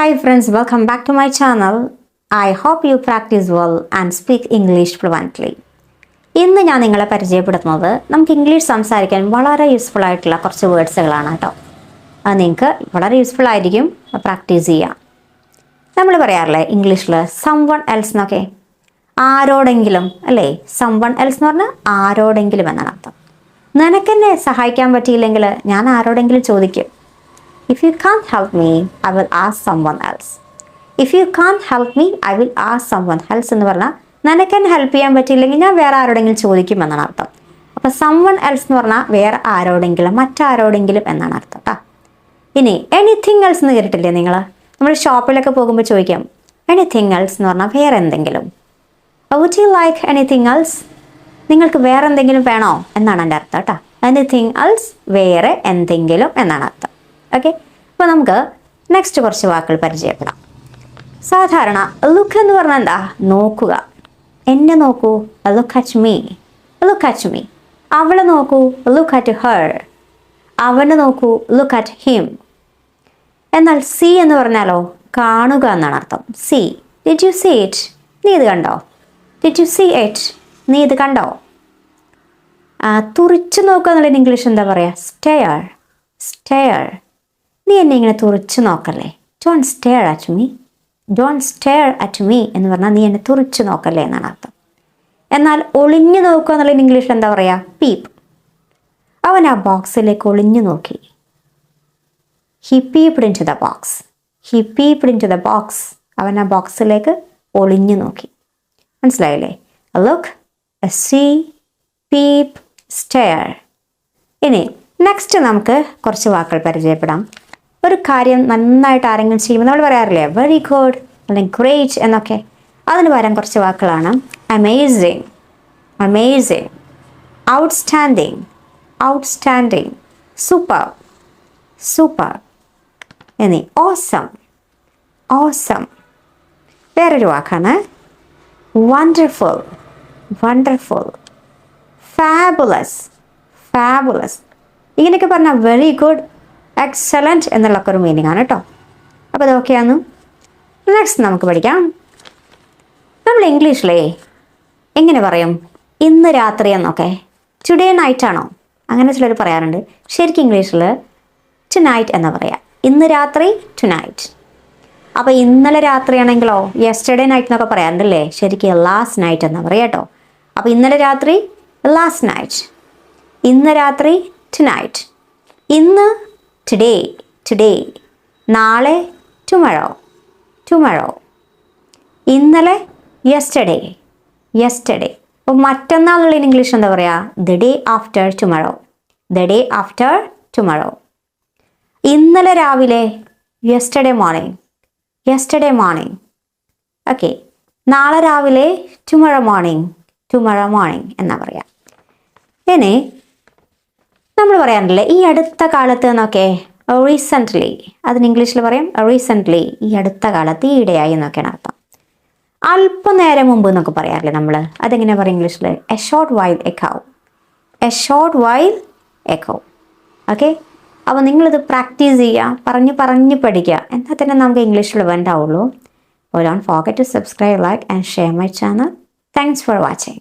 Hi friends, welcome back to my channel. I hope you practice well and speak English fluently. ഇന്ന് ഞാൻ നിങ്ങളെ പരിചയപ്പെടുത്തുന്നത് നമുക്ക് English സംസാരിക്കാൻ വളരെ യൂസ്ഫുൾ ആയിട്ടുള്ള കുറച്ച് വേർഡ്സുകളാണ് കേട്ടോ. അത് നിങ്ങൾക്ക് വളരെ യൂസ്ഫുൾ ആയിരിക്കും, പ്രാക്ടീസ് ചെയ്യാം. നമ്മൾ പറയാറില്ലേ ഇംഗ്ലീഷിൽ സംവൺ എൽസ് എന്നൊക്കെ, ആരോടെങ്കിലും അല്ലേ. സംവൺ എൽസ് എന്ന് പറഞ്ഞാൽ ആരോടെങ്കിലും എന്നാണ് അർത്ഥം. നിനക്കെന്നെ സഹായിക്കാൻ പറ്റിയില്ലെങ്കിൽ ഞാൻ ആരോടെങ്കിലും ചോദിക്കും. If you can't help me, I will ask someone else. If you can't help me, I will ask someone else എന്ന് പറഞ്ഞാൽ നിനക്കെന്നെ ഹെൽപ്പ് ചെയ്യാൻ പറ്റിയില്ലെങ്കിൽ ഞാൻ വേറെ ആരോടെങ്കിലും ചോദിക്കും എന്നാണ് അർത്ഥം. അപ്പോൾ someone else എന്ന് പറഞ്ഞാൽ വേറെ ആരോടെങ്കിലും, മറ്റാരോടെങ്കിലും എന്നാണ് അർത്ഥം കേട്ടോ. ഇനി എനിത്തിങ് എൽസ് എന്ന് കേട്ടിട്ടില്ലേ നിങ്ങൾ? നമ്മൾ ഷോപ്പിലൊക്കെ പോകുമ്പോൾ ചോദിക്കാം എനിത്തിങ് എൽസ് എന്ന് പറഞ്ഞാൽ വേറെ എന്തെങ്കിലും. Would you like anything else? നിങ്ങൾക്ക് വേറെ എന്തെങ്കിലും വേണോ എന്നാണ് എൻ്റെ അർത്ഥം കേട്ടോ. എനിത്തിങ് എൽസ് വേറെ എന്തെങ്കിലും എന്നാണ് അർത്ഥം. ഓക്കെ, അപ്പോൾ നമുക്ക് നെക്സ്റ്റ് കുറച്ച് വാക്കുകൾ പരിചയപ്പെടാം. സാധാരണ ലുക്ക് എന്ന് പറഞ്ഞാൽ എന്താ? നോക്കുക, എന്നെ നോക്കൂ, look at me, look at me. അവളെ നോക്കൂ, ലുക്ക് അറ്റ് ഹർ. അവനെ നോക്കൂ, ലുക്ക് അറ്റ് ഹിം. എന്നാൽ സീ എന്ന് പറഞ്ഞാലോ കാണുക എന്നാണ് അർത്ഥം. See, did you see it? നീ ഇത് കണ്ടോ? Did you see it? നീ ഇത് കണ്ടോ? തുറിച്ചു നോക്കുക എന്നുള്ളതിന് ഇംഗ്ലീഷ് എന്താ പറയുക? Stare, stare. നീ എന്നെ ഇങ്ങനെ തുറിച്ചു നോക്കല്ലേ. Don't stare at me, don't stare at me എന്ന് പറഞ്ഞാൽ നീ എന്നെ തുറിച്ചു നോക്കല്ലേ എന്നാണ് അർത്ഥം. എന്നാൽ ഒളിഞ്ഞു നോക്കുക എന്നുള്ളതിന് ഇംഗ്ലീഷിൽ എന്താ പറയുക? പീപ്പ്. അവൻ ആ ബോക്സിലേക്ക് ഒളിഞ്ഞു നോക്കി. He peeped into the box, he peeped into the box. അവൻ ആ ബോക്സിലേക്ക് ഒളിഞ്ഞു നോക്കി. മനസ്സിലായില്ലേ? Look, see, peep, stare. ഇനി നെക്സ്റ്റ് നമുക്ക് കുറച്ച് വാക്കുകൾ പരിചയപ്പെടാം. ഒരു കാര്യം നന്നായിട്ട് ആരെങ്കിലും ചെയ്യുമ്പോൾ നമ്മൾ പറയാറില്ലേ വെരി ഗുഡ് അല്ലെങ്കിൽ ഗ്രേറ്റ് എന്നൊക്കെ. അതിന് പകരം കുറച്ച് വാക്കുകളാണ് amazing, amazing, outstanding, outstanding, super, super എന്നീ ഓസം, ഓസം. വേറൊരു വാക്കാണ് വണ്ടർഫുൾ, വണ്ടർഫുൾ, ഫാബുലസ്, ഫാബുലസ്. ഇങ്ങനെയൊക്കെ പറഞ്ഞാൽ വെരി ഗുഡ്, എക്സലൻറ്റ് എന്നുള്ളൊക്കെ ഒരു മീനിങ് ആണ് കേട്ടോ. അപ്പോൾ അതൊക്കെയാണ്. നെക്സ്റ്റ് നമുക്ക് പഠിക്കാം. നമ്മൾ ഇംഗ്ലീഷിലേ എങ്ങനെ പറയും ഇന്ന് രാത്രി എന്നൊക്കെ? ടുഡേ നൈറ്റ് ആണോ? അങ്ങനെ ചിലർ പറയാറുണ്ട്. ശരിക്കും ഇംഗ്ലീഷിൽ ടു നൈറ്റ് എന്ന് പറയാം. ഇന്ന് രാത്രി ടു നൈറ്റ്. അപ്പോൾ ഇന്നലെ രാത്രിയാണെങ്കിലോ യെസ്റ്റർഡേ നൈറ്റ് എന്നൊക്കെ പറയാറുണ്ടല്ലേ. ശരിക്കും ലാസ്റ്റ് നൈറ്റ് എന്ന് പറയാം കേട്ടോ. അപ്പോൾ ഇന്നലെ രാത്രി ലാസ്റ്റ് നൈറ്റ്, ഇന്ന് രാത്രി tonight. ഇന്ന് ടുഡേ, ടുഡേ. നാളെ ടുമറോ, ടുമറോ. ഇന്നലെ യെസ്റ്റർഡേ, യെസ്റ്റർഡേ. അപ്പോൾ മറ്റന്നാളുള്ള ഇംഗ്ലീഷ് എന്താ പറയുക? The day after tomorrow, the day after tomorrow. ഇന്നലെ രാവിലെ yesterday morning, yesterday morning. Okay, നാളെ രാവിലെ ടുമറോ മോർണിംഗ്, ടുമറോ മോർണിംഗ് എന്നാ പറയാം. ഇനി നമ്മൾ പറയാറില്ലേ ഈ അടുത്ത കാലത്ത് എന്നൊക്കെ, റീസെൻ്റ്ലി. അതിന് ഇംഗ്ലീഷിൽ പറയും റീസെൻ്റ്ലി, ഈ അടുത്ത കാലത്ത്, ഈയിടെയായി എന്നൊക്കെയാണ് അർത്ഥം. അല്പനേരം മുമ്പ് എന്നൊക്കെ പറയാറില്ലേ നമ്മൾ? അതെങ്ങനെയാണ് പറയുക ഇംഗ്ലീഷിൽ? A short while ago, a short while ago. Okay, അപ്പോൾ നിങ്ങളിത് പ്രാക്ടീസ് ചെയ്യുക, പറഞ്ഞ് പറഞ്ഞ് പഠിക്കുക. എന്നാൽ തന്നെ നമുക്ക് ഇംഗ്ലീഷ് ഫ്ലുവൻ്റ് ആവുള്ളൂ. Don't forget to subscribe, like and share my channel. Thanks for watching.